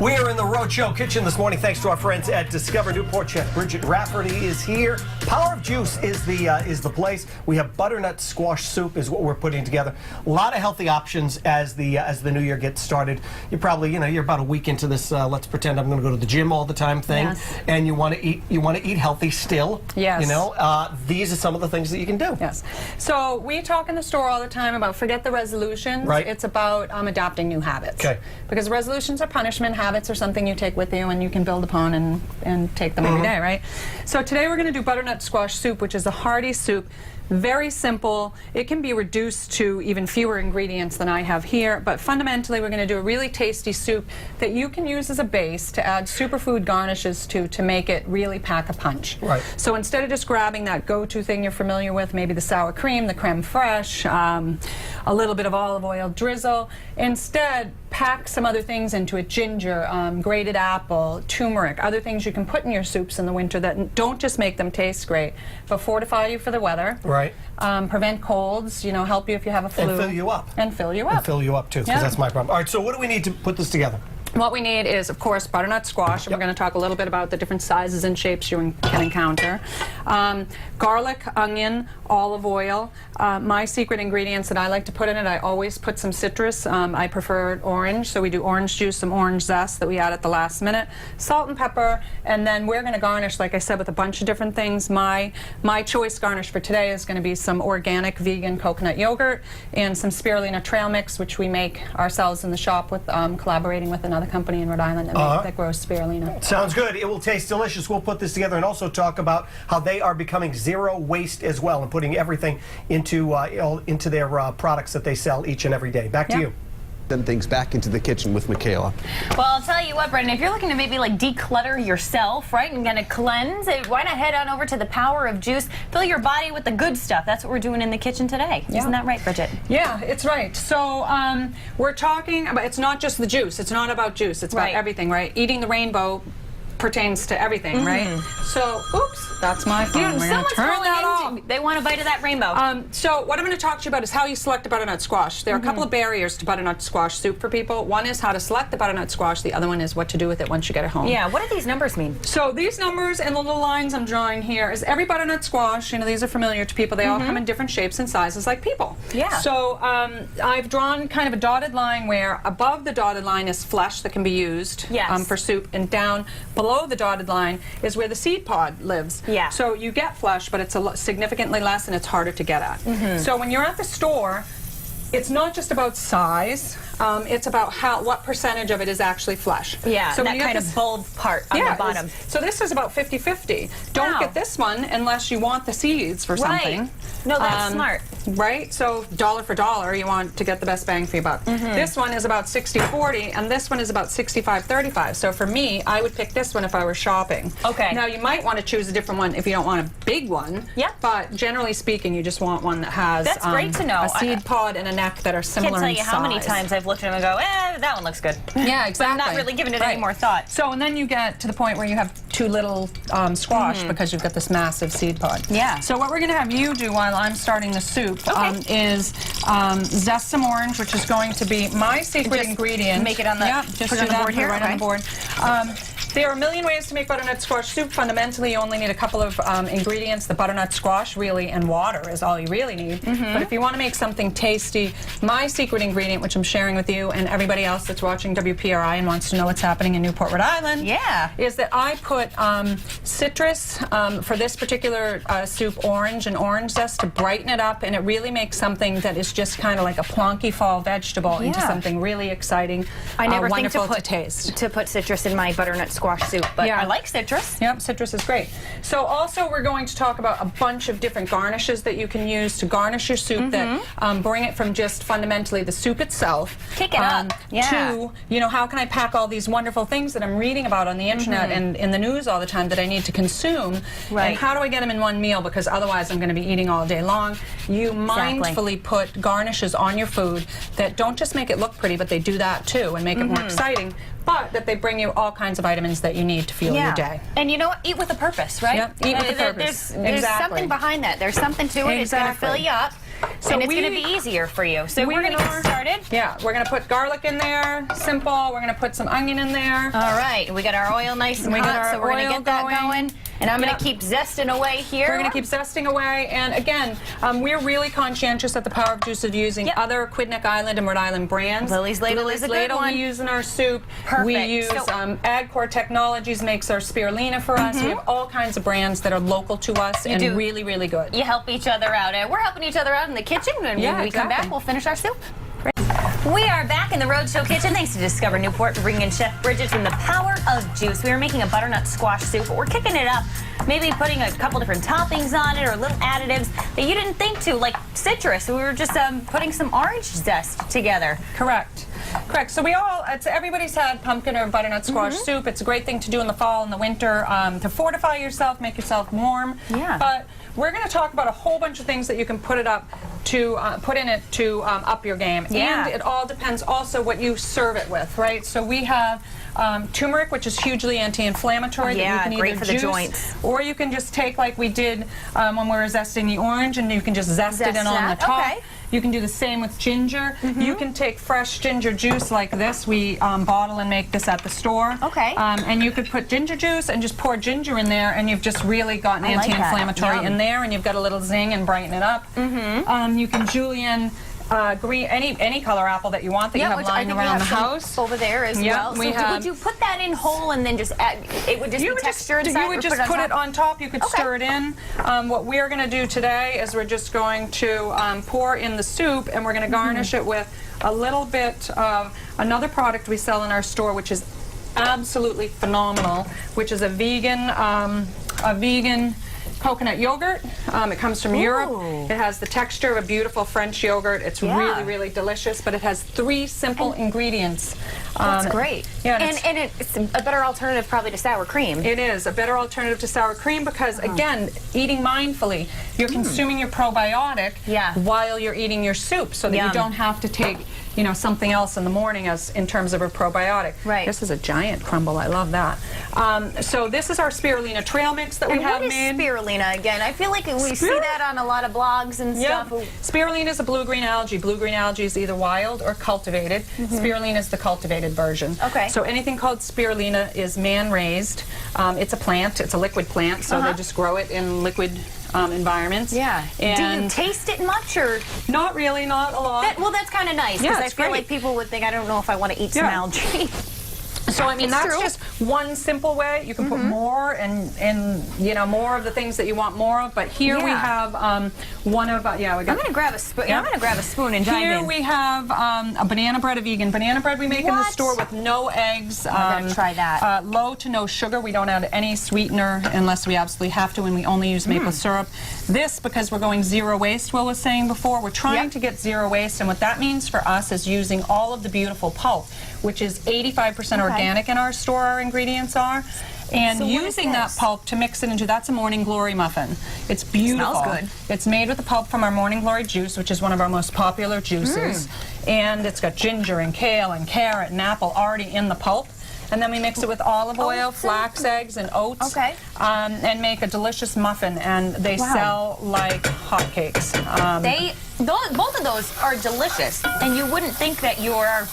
We are in the Rhode Show kitchen this morning thanks to our friends at Discover Newport. Chef Brigid Rafferty is here. Power of Juice is the place. We have butternut squash soup is what we're putting together. A lot of healthy options as the new year gets started. You're probably, you're about a week into this let's pretend I'm going to go to the gym all the time thing. Yes. And you want to eat healthy still. Yes. These are some of the things that you can do. Yes. So we talk in the store all the time about forget the resolutions. Right. It's about adopting new habits. Okay. Because resolutions are punishment, habits are something you take with you and you can build upon and take them every day, right? So today we're going to do butternut squash soup, which is a hearty soup. Very simple. It can be reduced to even fewer ingredients than I have here, but fundamentally we're going to do a really tasty soup that you can use as a base to add superfood garnishes to make it really pack a punch. Right. So instead of just grabbing that go-to thing you're familiar with, maybe the sour cream, the creme fraiche, a little bit of olive oil drizzle, instead pack some other things into it: ginger, grated apple, turmeric, other things you can put in your soups in the winter that don't just make them taste great, but fortify you for the weather. Right. Prevent colds, help you if you have a flu. And fill you up. And fill you up. And fill you up too, because Yeah. that's my problem. All right, so what do we need to put this together? What we need is, of course, butternut squash, and we're going to talk a little bit about the different sizes and shapes you can encounter. Garlic, onion, olive oil. My secret ingredients that I like to put in it, I always put some citrus. I prefer orange, so we do orange juice, some orange zest that we add at the last minute. Salt and pepper, and then we're going to garnish, like I said, with a bunch of different things. My choice garnish for today is going to be some organic vegan coconut yogurt and some spirulina trail mix, which we make ourselves in the shop with collaborating with another company in Rhode Island that grows spirulina. Sounds good. It will taste delicious. We'll put this together and also talk about how they are becoming zero waste as well and putting everything into their products that they sell each and every day. Back to you. Send things back into the kitchen with Michaela. Well, I'll tell you what, Brendan, if you're looking to maybe like declutter yourself, right, and gonna cleanse, why not head on over to the Power of Juice, fill your body with the good stuff. That's what we're doing in the kitchen today. Yeah. Isn't that right, Brigid? Yeah, it's right. So we're talking about, it's not just the juice. It's not about juice. It's about everything, right? Eating the rainbow pertains to everything, right? So, oops, that's my phone. We're going to turn that off. They want a bite of that rainbow. So what I'm going to talk to you about is how you select a butternut squash. There are a couple of barriers to butternut squash soup for people. One is how to select the butternut squash. The other one is what to do with it once you get it home. Yeah, what do these numbers mean? So these numbers and the little lines I'm drawing here is every butternut squash. These are familiar to people. They all come in different shapes and sizes like people. Yeah. So I've drawn kind of a dotted line where above the dotted line is flesh that can be used for soup, and down below the dotted line is where the seed pod lives. Yeah. So you get flesh, but it's significantly less and it's harder to get at. So when you're at the store, it's not just about size. It's about what percentage of it is actually flesh. Yeah, so that kind of bulb part on the bottom. So this is about 50-50. Don't get this one unless you want the seeds for something. No, that's smart. Right? So dollar for dollar, you want to get the best bang for your buck. This one is about 60-40, and this one is about 65-35. So for me, I would pick this one if I were shopping. Okay. Now, you might want to choose a different one if you don't want a big one. Yeah. But generally speaking, you just want one that has That's great to know. a seed pod and a neck that are similar in size. I can't tell you how many times I've looked at them and go, that one looks good. Yeah, exactly. But I'm not really giving it any more thought. So, and then you get to the point where you have two little squash because you've got this massive seed pod. Yeah. So what we're going to have you do while I'm starting the soup is zest some orange, which is going to be my secret ingredient. Make it on the, just put it on the board here? Right on the board. There are a million ways to make butternut squash soup. Fundamentally, you only need a couple of ingredients. The butternut squash, really, and water is all you really need. But if you want to make something tasty, my secret ingredient, which I'm sharing with you and everybody else that's watching WPRI and wants to know what's happening in Newport, Rhode Island, is that I put citrus, for this particular soup, orange and orange zest to brighten it up, and it really makes something that is just kind of like a plonky fall vegetable into something really exciting, I never wonderful think to taste. to put citrus in my butternut squash soup, but I like citrus. Yep, citrus is great. So also we're going to talk about a bunch of different garnishes that you can use to garnish your soup that bring it from just fundamentally the soup itself. Kick it up. To, how can I pack all these wonderful things that I'm reading about on the internet and in the news all the time that I need to consume, and how do I get them in one meal, because otherwise I'm going to be eating all day long. You mindfully put garnishes on your food that don't just make it look pretty, but they do that too and make it more exciting. but that they bring you all kinds of vitamins that you need to fuel your day. And you know what? Eat with a purpose, right? Yep, eat with a purpose. There's something behind that. There's something to it. It's going to fill you up. and it's going to be easier for you. So we're going to get started. Yeah, we're going to put garlic in there, simple. We're going to put some onion in there. All right, we got our oil nice and hot, so we're going to get that going. And I'm going to keep zesting away here. We're going to keep zesting away. And again, we're really conscientious at the Power of Juice of using other Quidneck Island and Rhode Island brands. Lily's Ladle is a good one. We use in our soup. Perfect. We use AgCore Technologies makes our spirulina for us. We have all kinds of brands that are local to us and really, really good. You help each other out. And we're helping each other out in the kitchen. And when we come back, we'll finish our soup. We are back in the Rhode Show kitchen thanks to Discover Newport for bringing in Chef Brigid from the Power of Juice. We were making a butternut squash soup, but we're kicking it up. Maybe putting a couple different toppings on it or little additives that you didn't think to, like citrus. We were just putting some orange zest together. Correct. So everybody's had pumpkin or butternut squash soup. It's a great thing to do in the fall and the winter to fortify yourself, make yourself warm. Yeah. But we're going to talk about a whole bunch of things that you can put in it to up your game. Yeah. And it all depends also what you serve it with, right? So we have turmeric, which is hugely anti-inflammatory. Yeah, that you can great either for the juice, joints. or you can just take like we did when we were zesting the orange, and you can just zest it in on the top. Okay. You can do the same with ginger. You can take fresh ginger juice like this. We bottle and make this at the store. Okay. And you could put ginger juice and just pour ginger in there, and you've just really got an anti-inflammatory in there, and you've got a little zing and brighten it up. You can julienne green, any color apple that you want that you have lying around the house. Over there as well. So would you put that in whole and then just add, it would just be texture inside? You would just put it on top. You could stir it in. What we're going to do today is we're just going to pour in the soup, and we're going to garnish it with a little bit of another product we sell in our store, which is absolutely phenomenal, which is a vegan coconut yogurt. It comes from Europe. It has the texture of a beautiful French yogurt. It's really, really delicious, but it has 3 simple ingredients. That's great. Yeah, and it's a better alternative probably to sour cream. It is a better alternative to sour cream because, again, eating mindfully, you're consuming your probiotic while you're eating your soup so that you don't have to take something else in the morning as in terms of a probiotic. Right. This is a giant crumble. I love that. So this is our spirulina trail mix that we have made. What is spirulina again? I feel like we see that on a lot of blogs and stuff. Spirulina is a blue-green algae. Blue-green algae is either wild or cultivated. Spirulina is the cultivated version. Okay. So anything called spirulina is man-raised. It's a plant. It's a liquid plant, so they just grow it in liquid environments. Yeah. And do you taste it much or? Not really, not a lot. Well, that's kind of nice because I feel like people would think, I don't know if I want to eat some algae. So I mean that's just one simple way. You can put more and more of the things that you want more of. But here we have one of we got. I'm gonna grab a spoon. I'm gonna grab a spoon and dive in. Here we have a banana bread, a vegan banana bread we make in the store with no eggs. I'm gonna try that. Low to no sugar. We don't add any sweetener unless we absolutely have to, and we only use maple syrup. This because we're going zero waste. Will was saying before, we're trying to get zero waste, and what that means for us is using all of the beautiful pulp, which is 85% organic in our store. Our ingredients are. And using that pulp to mix it into, that's a Morning Glory muffin. It's beautiful. Smells good. It's made with the pulp from our Morning Glory juice, which is one of our most popular juices. And it's got ginger and kale and carrot and apple already in the pulp. And then we mix it with olive oil, flax eggs, and oats, and make a delicious muffin. And they sell like hotcakes. Both of those are delicious, and you wouldn't think that you're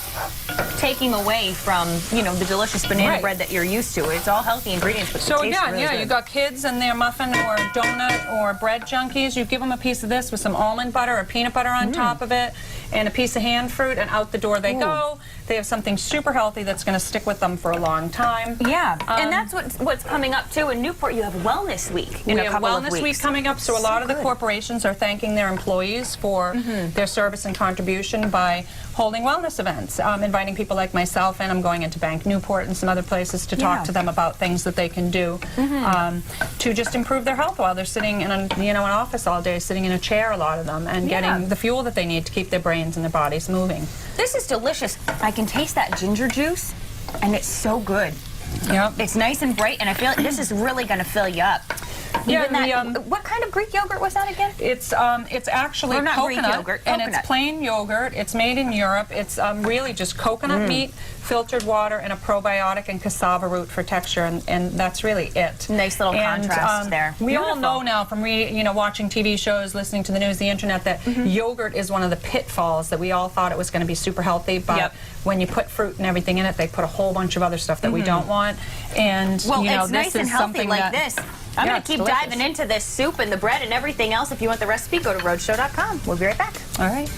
taking away from the delicious banana bread that you're used to. It's all healthy ingredients, but so it tastes really good. you got kids and their muffin or donut or bread junkies. You give them a piece of this with some almond butter or peanut butter on top of it, and a piece of hand fruit, and out the door they go. They have something super healthy that's going to stick with them for a long time. Yeah, and that's what's coming up too. In Newport, you have Wellness Week in a couple of weeks. We have Wellness Week coming up, so a lot of the corporations are thanking their employees for their service and contribution by holding wellness events, inviting people like myself, and I'm going into Bank Newport and some other places to talk to them about things that they can do to just improve their health while they're sitting in an office all day, sitting in a chair, a lot of them, and getting the fuel that they need to keep their brains and their bodies moving. This is delicious. I can taste that ginger juice, and it's so good. Yep. It's nice and bright, and I feel like this is really going to fill you up. Yeah, Even that, what kind of Greek yogurt was that again? It's actually Or not Greek coconut, yogurt, and coconut. it's plain yogurt. It's made in Europe. It's really just coconut meat, filtered water, and a probiotic and cassava root for texture, and that's really it. Nice little contrast there. We all Beautiful. know now from watching TV shows, listening to the news, the internet, that yogurt is one of the pitfalls that we all thought it was going to be super healthy, but when you put fruit and everything in it, they put a whole bunch of other stuff that we don't want. And Well, this it's nice and is healthy something like that, this. I'm Yeah, going it's to keep delicious. diving into this soup and the bread and everything else. If you want the recipe, go to rhodeshow.com. We'll be right back. All right.